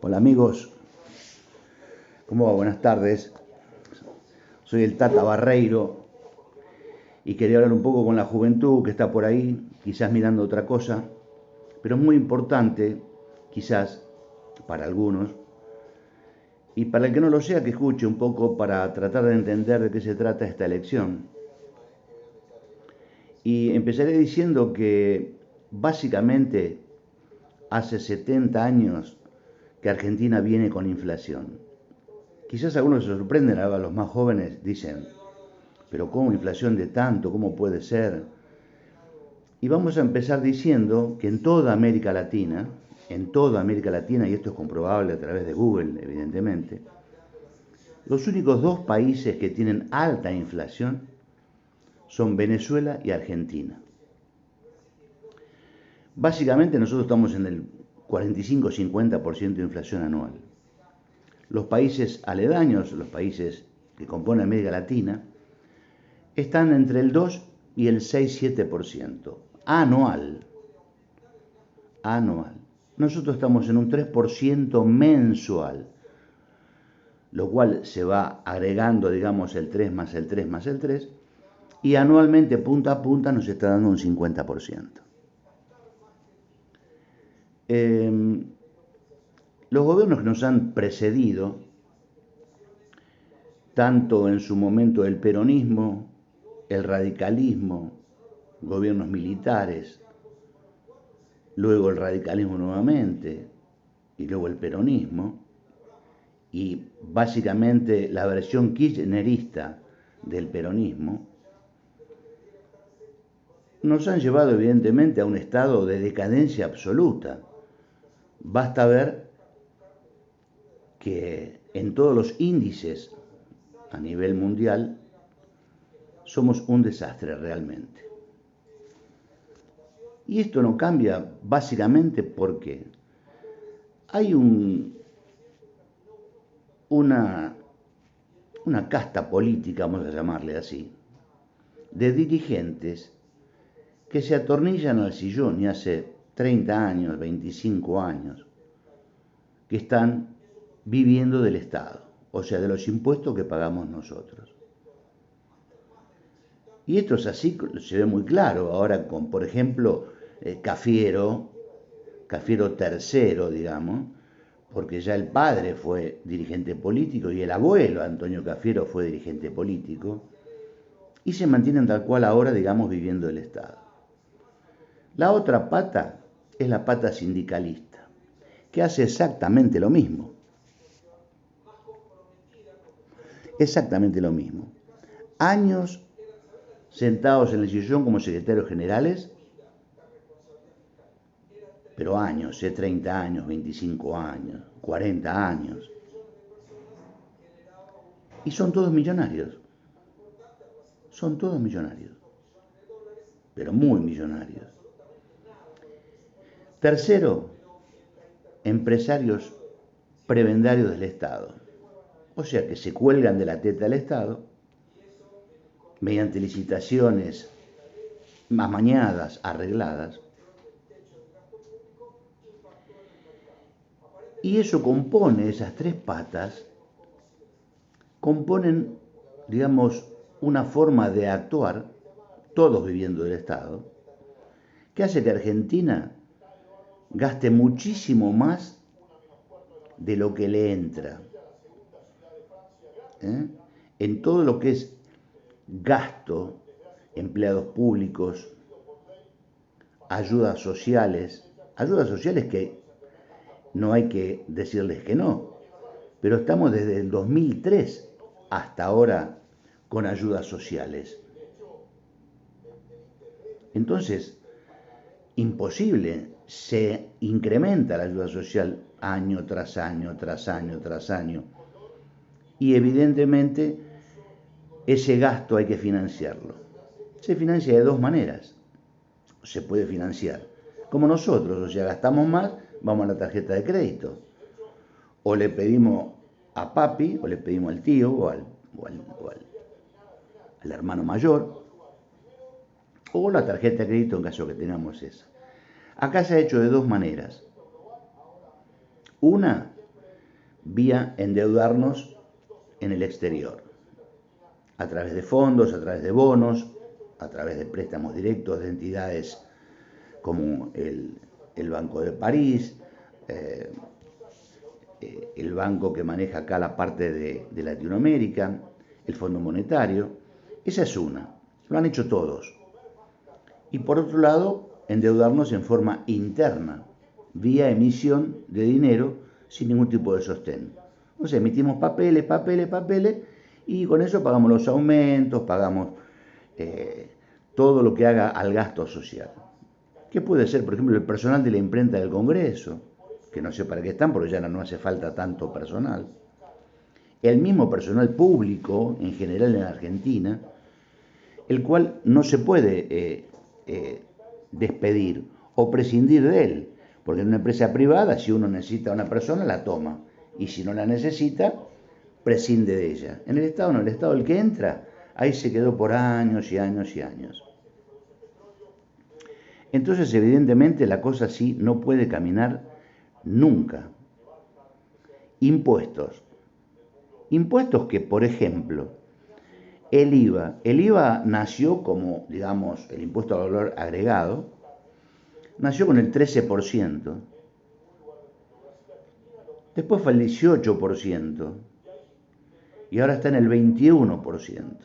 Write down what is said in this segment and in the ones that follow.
Hola amigos, ¿cómo va? Buenas tardes. Soy el Tata Barreiro y quería hablar un poco con la juventud que está por ahí, quizás mirando otra cosa, pero es muy importante, quizás para algunos, y para el que no lo sea, que escuche un poco para tratar de entender de qué se trata esta elección. Y empezaré diciendo que básicamente hace 70 años que Argentina viene con inflación. Quizás algunos se sorprenden, a los más jóvenes dicen, pero ¿cómo inflación de tanto? ¿Cómo puede ser? Y vamos a empezar diciendo que en toda América Latina, y esto es comprobable a través de Google, evidentemente, los únicos dos países que tienen alta inflación son Venezuela y Argentina. Básicamente nosotros estamos en el 45-50% de inflación anual. Los países aledaños, los países que componen América Latina, están entre el 2 y el 6-7% anual. Nosotros estamos en un 3% mensual, lo cual se va agregando, digamos, el 3 más el 3 más el 3, y anualmente, punta a punta, nos está dando un 50%. Los gobiernos que nos han precedido, tanto en su momento el peronismo, el radicalismo, gobiernos militares, luego el radicalismo nuevamente, y luego el peronismo, y básicamente la versión kirchnerista del peronismo, nos han llevado evidentemente a un estado de decadencia absoluta. Basta ver que en todos los índices a nivel mundial somos un desastre realmente. Y esto no cambia básicamente porque hay una casta política, vamos a llamarle así, de dirigentes que se atornillan al sillón y hace 30 años, 25 años, que están viviendo del Estado, o sea, de los impuestos que pagamos nosotros. Y esto es así, se ve muy claro ahora con, por ejemplo, Cafiero tercero, digamos, porque ya el padre fue dirigente político y el abuelo, Antonio Cafiero, fue dirigente político, y se mantienen tal cual ahora, digamos, viviendo del Estado. La otra pata es la pata sindicalista, que hace exactamente lo mismo. Exactamente lo mismo. Años sentados en el sillón como secretarios generales, pero años, 30 años, 25 años, 40 años. Y son todos millonarios. Son todos millonarios. Pero muy millonarios. Tercero, empresarios prebendarios del Estado. O sea que se cuelgan de la teta del Estado mediante licitaciones amañadas, arregladas. Y eso compone, esas tres patas, componen, digamos, una forma de actuar, todos viviendo del Estado, que hace que Argentina gaste muchísimo más de lo que le entra. En todo lo que es gasto, empleados públicos, ayudas sociales que no hay que decirles que no, pero estamos desde el 2003 hasta ahora con ayudas sociales. Entonces, imposible, se incrementa la ayuda social año tras año, tras año, tras año. Y evidentemente ese gasto hay que financiarlo. Se financia de dos maneras. Se puede financiar como nosotros, o sea, gastamos más, vamos a la tarjeta de crédito. O le pedimos a papi, o le pedimos al tío, al hermano mayor, o la tarjeta de crédito en caso que tengamos esa. Acá se ha hecho de dos maneras. Una, vía endeudarnos en el exterior, a través de fondos, a través de bonos, a través de préstamos directos de entidades como el Banco de París, el banco que maneja acá la parte de Latinoamérica, el Fondo Monetario. Esa es una, lo han hecho todos. Y por otro lado, endeudarnos en forma interna, vía emisión de dinero sin ningún tipo de sostén. O sea, emitimos papeles, y con eso pagamos los aumentos, pagamos todo lo que haga al gasto social. ¿Qué puede ser, por ejemplo, el personal de la imprenta del Congreso? Que no sé para qué están, porque ya no hace falta tanto personal. El mismo personal público, en general en Argentina, el cual no se puede despedir o prescindir de él, porque en una empresa privada, si uno necesita a una persona, la toma, y si no la necesita, prescinde de ella. En el Estado no, el Estado el que entra, ahí se quedó por años y años y años. Entonces, evidentemente, la cosa así no puede caminar nunca. Impuestos. Impuestos que, por ejemplo, el IVA nació como, digamos, el impuesto al valor agregado, nació con el 13%, después fue el 18% y ahora está en el 21%.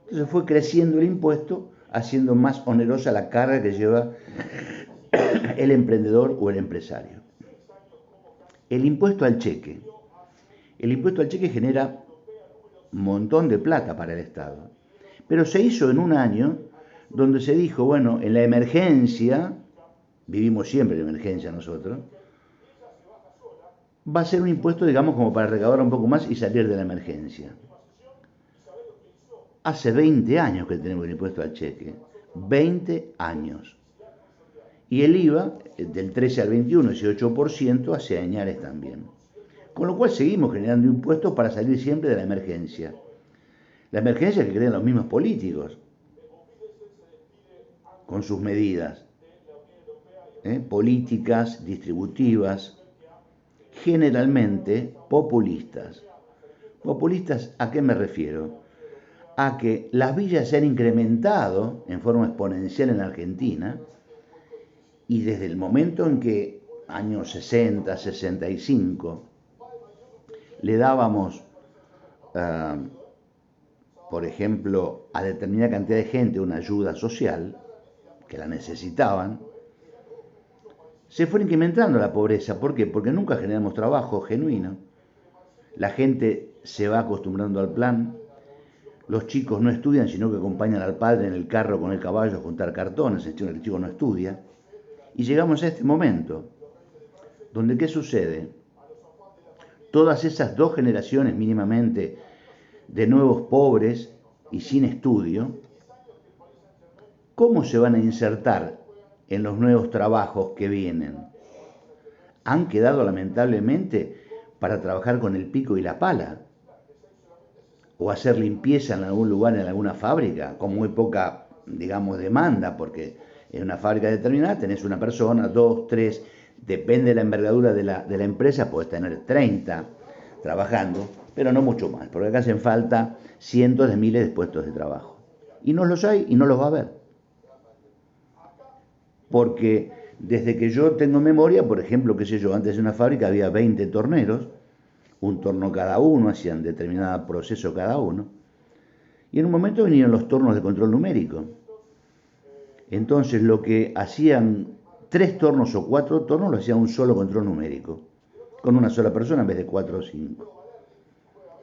Entonces fue creciendo el impuesto, haciendo más onerosa la carga que lleva el emprendedor o el empresario. El impuesto al cheque. El impuesto al cheque genera un montón de plata para el Estado. Pero se hizo en un año donde se dijo, bueno, en la emergencia, vivimos siempre en emergencia nosotros, va a ser un impuesto, digamos, como para recaudar un poco más y salir de la emergencia. Hace 20 años que tenemos el impuesto al cheque. 20 años. Y el IVA, del 13 al 21, ese 8%, hace añares también. Con lo cual seguimos generando impuestos para salir siempre de la emergencia. La emergencia que crean los mismos políticos, con sus medidas políticas, distributivas, generalmente populistas. ¿Populistas a qué me refiero? A que las villas se han incrementado en forma exponencial en Argentina y desde el momento en que, años 60, 65, le dábamos, por ejemplo, a determinada cantidad de gente una ayuda social, que la necesitaban, se fue incrementando la pobreza. ¿Por qué? Porque nunca generamos trabajo genuino. La gente se va acostumbrando al plan. Los chicos no estudian, sino que acompañan al padre en el carro con el caballo a juntar cartones, el chico no estudia. Y llegamos a este momento, donde ¿qué sucede? Todas esas dos generaciones mínimamente de nuevos pobres y sin estudio, ¿cómo se van a insertar en los nuevos trabajos que vienen? Han quedado lamentablemente para trabajar con el pico y la pala, o hacer limpieza en algún lugar, en alguna fábrica, con muy poca, digamos, demanda, porque en una fábrica determinada tenés una persona, dos, tres, depende de la envergadura de la empresa, podés tener 30 trabajando, pero no mucho más, porque acá hacen falta cientos de miles de puestos de trabajo. Y no los hay y no los va a haber. Porque desde que yo tengo memoria, por ejemplo, qué sé yo, antes de una fábrica había 20 torneros, un torno cada uno, hacían determinado proceso cada uno, y en un momento vinieron los tornos de control numérico. Entonces lo que hacían 3 turnos o 4 turnos lo hacía un solo control numérico, con una sola persona en vez de 4 o 5.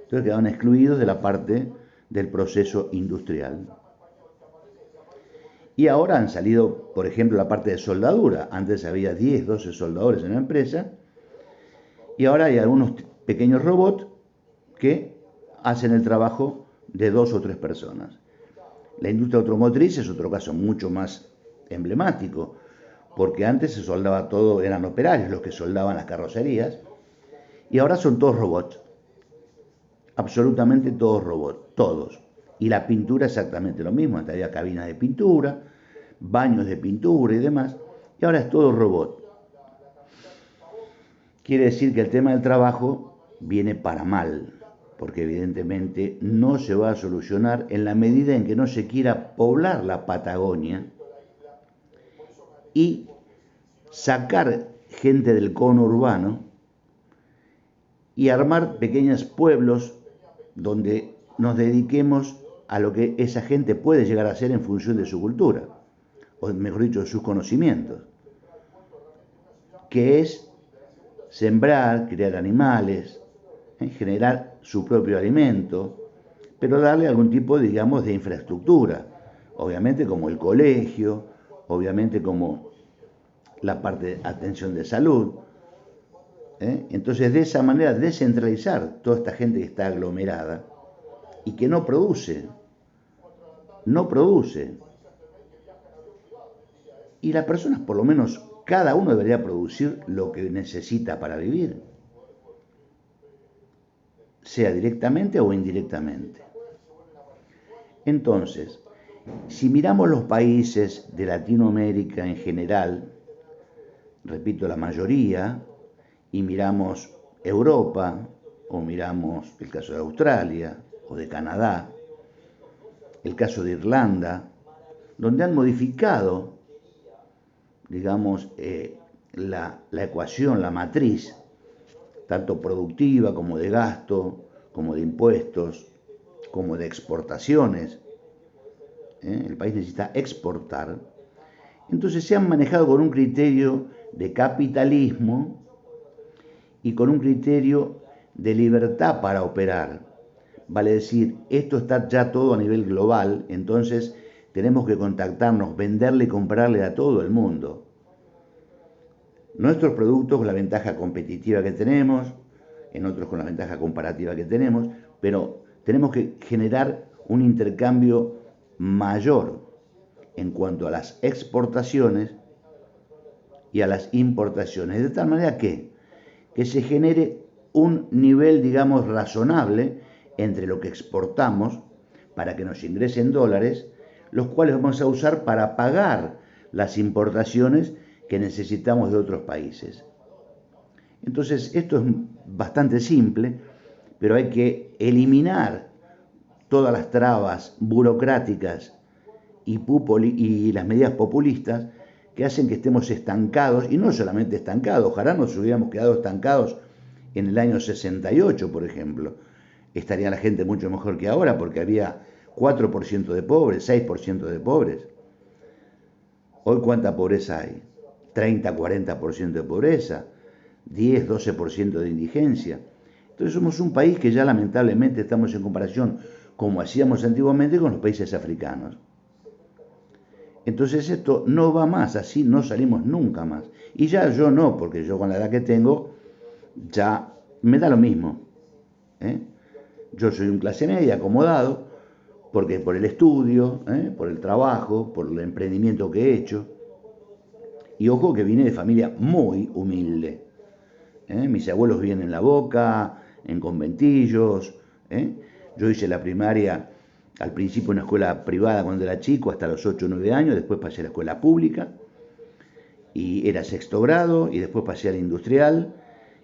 Entonces quedaban excluidos de la parte del proceso industrial. Y ahora han salido, por ejemplo, la parte de soldadura. Antes había 10, 12 soldadores en la empresa. Y ahora hay algunos pequeños robots que hacen el trabajo de 2 o 3 personas. La industria automotriz es otro caso mucho más emblemático, porque antes se soldaba todo, eran operarios los que soldaban las carrocerías, y ahora son todos robots. Absolutamente todos robots, todos. Y la pintura exactamente lo mismo. Antes había cabinas de pintura, baños de pintura y demás, y ahora es todo robot. Quiere decir que el tema del trabajo viene para mal, porque evidentemente no se va a solucionar en la medida en que no se quiera poblar la Patagonia y sacar gente del cono urbano y armar pequeños pueblos donde nos dediquemos a lo que esa gente puede llegar a hacer en función de su cultura, o mejor dicho, de sus conocimientos, que es sembrar, criar animales, generar su propio alimento, pero darle algún tipo, digamos, de infraestructura, obviamente como el colegio, obviamente como la parte de atención de salud. Entonces, de esa manera, descentralizar toda esta gente que está aglomerada y que no produce. Y las personas, por lo menos, cada uno debería producir lo que necesita para vivir, sea directamente o indirectamente. Entonces, si miramos los países de Latinoamérica en general, repito, la mayoría, y miramos Europa, o miramos el caso de Australia o de Canadá, el caso de Irlanda, donde han modificado, digamos, la ecuación, la matriz, tanto productiva como de gasto, como de impuestos, como de exportaciones. El país necesita exportar. Entonces se han manejado con un criterio de capitalismo y con un criterio de libertad para operar. Vale decir, esto está ya todo a nivel global, entonces tenemos que contactarnos, venderle y comprarle a todo el mundo nuestros productos con la ventaja competitiva que tenemos, en otros con la ventaja comparativa que tenemos, pero tenemos que generar un intercambio mayor en cuanto a las exportaciones y a las importaciones, de tal manera que se genere un nivel, digamos, razonable entre lo que exportamos para que nos ingresen dólares, los cuales vamos a usar para pagar las importaciones que necesitamos de otros países. Entonces, esto es bastante simple, pero hay que eliminar todas las trabas burocráticas y las medidas populistas que hacen que estemos estancados, y no solamente estancados, ojalá nos hubiéramos quedado estancados en el año 68, por ejemplo. Estaría la gente mucho mejor que ahora, porque había 4% de pobres, 6% de pobres. Hoy, ¿cuánta pobreza hay? 30, 40% de pobreza, 10, 12% de indigencia. Entonces somos un país que ya lamentablemente estamos en comparación, como hacíamos antiguamente, con los países africanos. Entonces esto no va más, así no salimos nunca más. Y ya yo no, porque yo con la edad que tengo, ya me da lo mismo. Yo soy un clase media, acomodado, porque por el estudio, por el trabajo, por el emprendimiento que he hecho. Y ojo que vine de familia muy humilde. Mis abuelos vivían en La Boca, en conventillos. Yo hice la primaria al principio en una escuela privada cuando era chico, hasta los 8 o 9 años, después pasé a la escuela pública, y era sexto grado, y después pasé al industrial,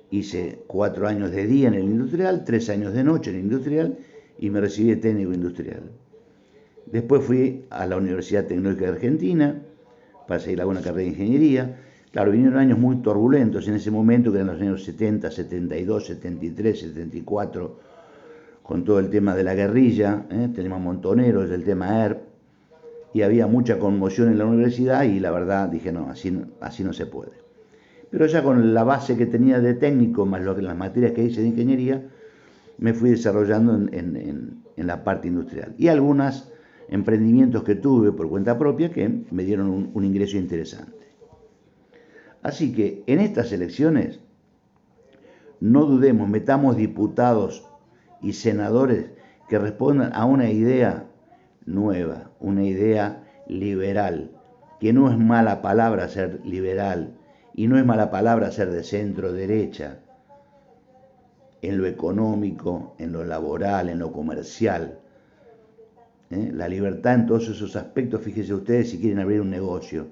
hice 4 años de día en el industrial, 3 años de noche en el industrial, y me recibí de técnico industrial. Después fui a la Universidad Tecnológica de Argentina, para seguir alguna carrera de ingeniería. Claro, vinieron años muy turbulentos en ese momento, que eran los años 70, 72, 73, 74, con todo el tema de la guerrilla, tenemos Montoneros, el tema ERP, y había mucha conmoción en la universidad y la verdad dije, no, así no se puede. Pero ya con la base que tenía de técnico, más las materias que hice de ingeniería, me fui desarrollando en la parte industrial. Y algunos emprendimientos que tuve por cuenta propia que me dieron un ingreso interesante. Así que en estas elecciones, no dudemos, metamos diputados y senadores que respondan a una idea nueva, una idea liberal, que no es mala palabra ser liberal y no es mala palabra ser de centro derecha, en lo económico, en lo laboral, en lo comercial. La libertad en todos esos aspectos, fíjense ustedes si quieren abrir un negocio.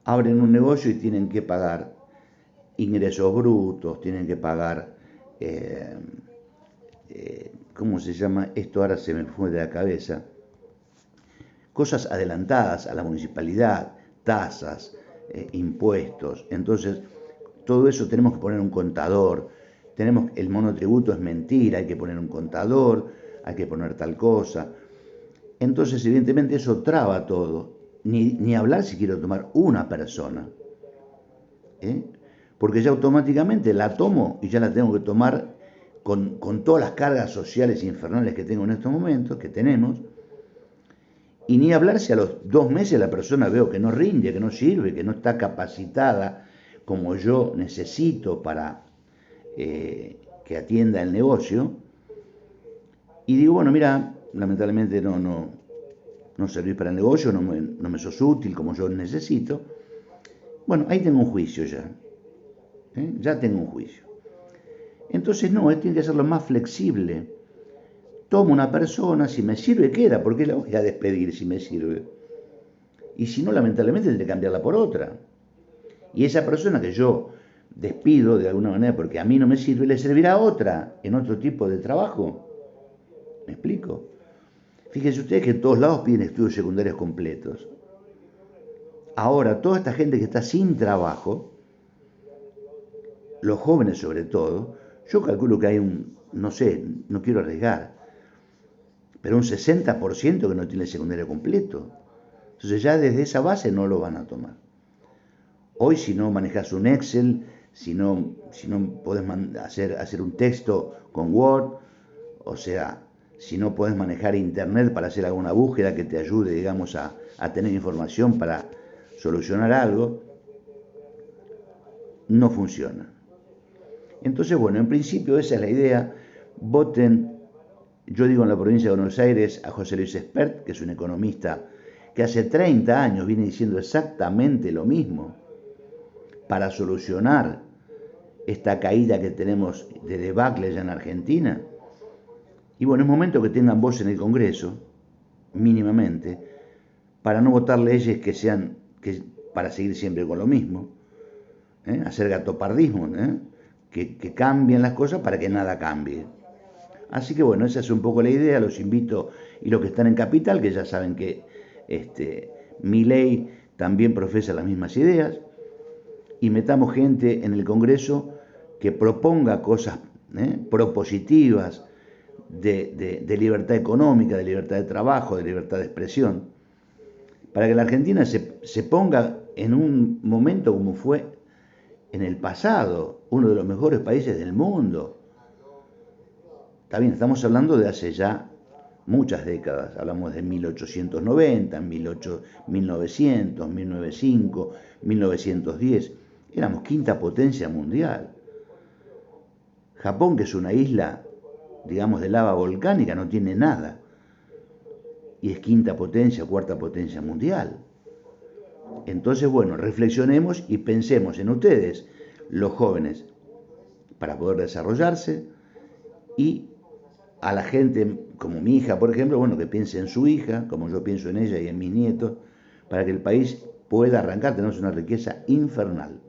Abren un negocio y tienen que pagar ingresos brutos, tienen que pagar, ¿cómo se llama? Esto ahora se me fue de la cabeza. Cosas adelantadas a la municipalidad, tasas, impuestos. Entonces, todo eso tenemos que poner un contador. El monotributo es mentira, hay que poner un contador, hay que poner tal cosa. Entonces, evidentemente, eso traba todo. Ni hablar si quiero tomar una persona. Porque ya automáticamente la tomo y ya la tengo que tomar con todas las cargas sociales infernales que tengo en estos momentos, que tenemos. Y ni hablar si a los 2 meses la persona veo que no rinde, que no sirve, que no está capacitada como yo necesito para que atienda el negocio. Y digo, bueno, mira, lamentablemente no servís para el negocio, no me sos útil como yo necesito. Bueno, ahí tengo un juicio ya. Ya tengo un juicio. Entonces no, tiene que ser lo más flexible. Tomo una persona, si me sirve, queda, ¿por qué la voy a despedir si me sirve? Y si no, lamentablemente tendré que cambiarla por otra. Y esa persona que yo despido de alguna manera porque a mí no me sirve, le servirá a otra en otro tipo de trabajo. ¿Me explico? Fíjense ustedes que en todos lados piden estudios secundarios completos. Ahora, toda esta gente que está sin trabajo, los jóvenes sobre todo, yo calculo que hay no sé, no quiero arriesgar, pero un 60% que no tiene el secundario completo. Entonces ya desde esa base no lo van a tomar. Hoy si no manejas un Excel, si no podés hacer un texto con Word, o sea, si no podés manejar Internet para hacer alguna búsqueda que te ayude, digamos, a tener información para solucionar algo, no funciona. Entonces, bueno, en principio esa es la idea. Voten, yo digo en la provincia de Buenos Aires, a José Luis Espert, que es un economista que hace 30 años viene diciendo exactamente lo mismo para solucionar esta caída que tenemos de debacle ya en Argentina. Y bueno, es momento que tengan voz en el Congreso, mínimamente, para no votar leyes para seguir siempre con lo mismo, hacer gatopardismo, que cambien las cosas para que nada cambie. Así que bueno, esa es un poco la idea, los invito, y los que están en Capital, que ya saben que Milei también profesa las mismas ideas, y metamos gente en el Congreso que proponga cosas propositivas de libertad económica, de libertad de trabajo, de libertad de expresión, para que la Argentina se ponga en un momento como fue en el pasado, uno de los mejores países del mundo. Está bien, estamos hablando de hace ya muchas décadas, hablamos de 1890, 1900, 1905, 1910, éramos quinta potencia mundial. Japón, que es una isla, digamos, de lava volcánica, no tiene nada, y es quinta potencia, cuarta potencia mundial. Entonces, bueno, reflexionemos y pensemos en ustedes, los jóvenes, para poder desarrollarse, y a la gente como mi hija, por ejemplo, bueno, que piense en su hija, como yo pienso en ella y en mis nietos, para que el país pueda arrancar. Tenemos una riqueza infernal.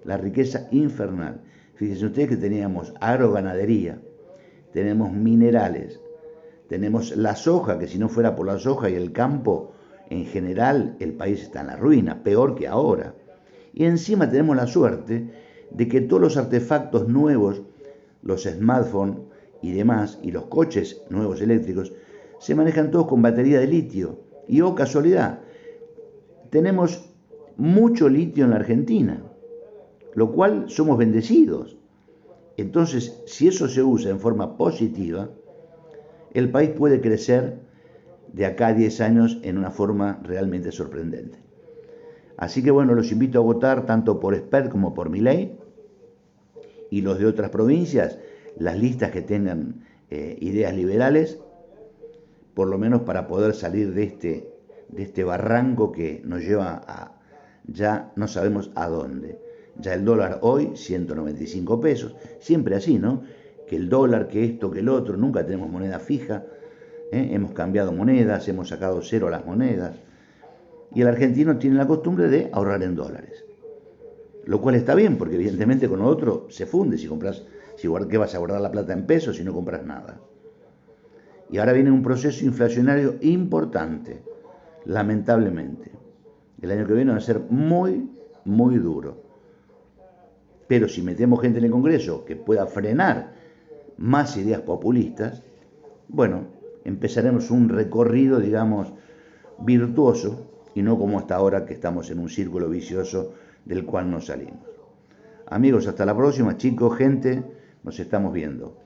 La riqueza infernal. Fíjense ustedes que teníamos agroganadería, tenemos minerales, tenemos la soja, que si no fuera por la soja y el campo, en general el país está en la ruina, peor que ahora. Y encima tenemos la suerte de que todos los artefactos nuevos, los smartphones y demás, y los coches nuevos eléctricos, se manejan todos con batería de litio. Y oh casualidad, tenemos mucho litio en la Argentina, lo cual somos bendecidos. Entonces, si eso se usa en forma positiva, el país puede crecer de acá a 10 años en una forma realmente sorprendente. Así que bueno, los invito a votar tanto por Spert como por Milei, y los de otras provincias, las listas que tengan ideas liberales, por lo menos para poder salir de este barranco que nos lleva a ya no sabemos a dónde. Ya el dólar hoy, 195 pesos, siempre así, ¿no? Que el dólar, que esto, que el otro, nunca tenemos moneda fija, hemos cambiado monedas, hemos sacado cero a las monedas, y el argentino tiene la costumbre de ahorrar en dólares, lo cual está bien, porque evidentemente con lo otro se funde. Si compras, ¿qué vas a guardar la plata en pesos si no compras nada? Y ahora viene un proceso inflacionario importante, lamentablemente. El año que viene va a ser muy, muy duro. Pero si metemos gente en el Congreso que pueda frenar más ideas populistas, bueno, empezaremos un recorrido, digamos, virtuoso, y no como hasta ahora, que estamos en un círculo vicioso del cual no salimos. Amigos, hasta la próxima, chicos, gente, nos estamos viendo.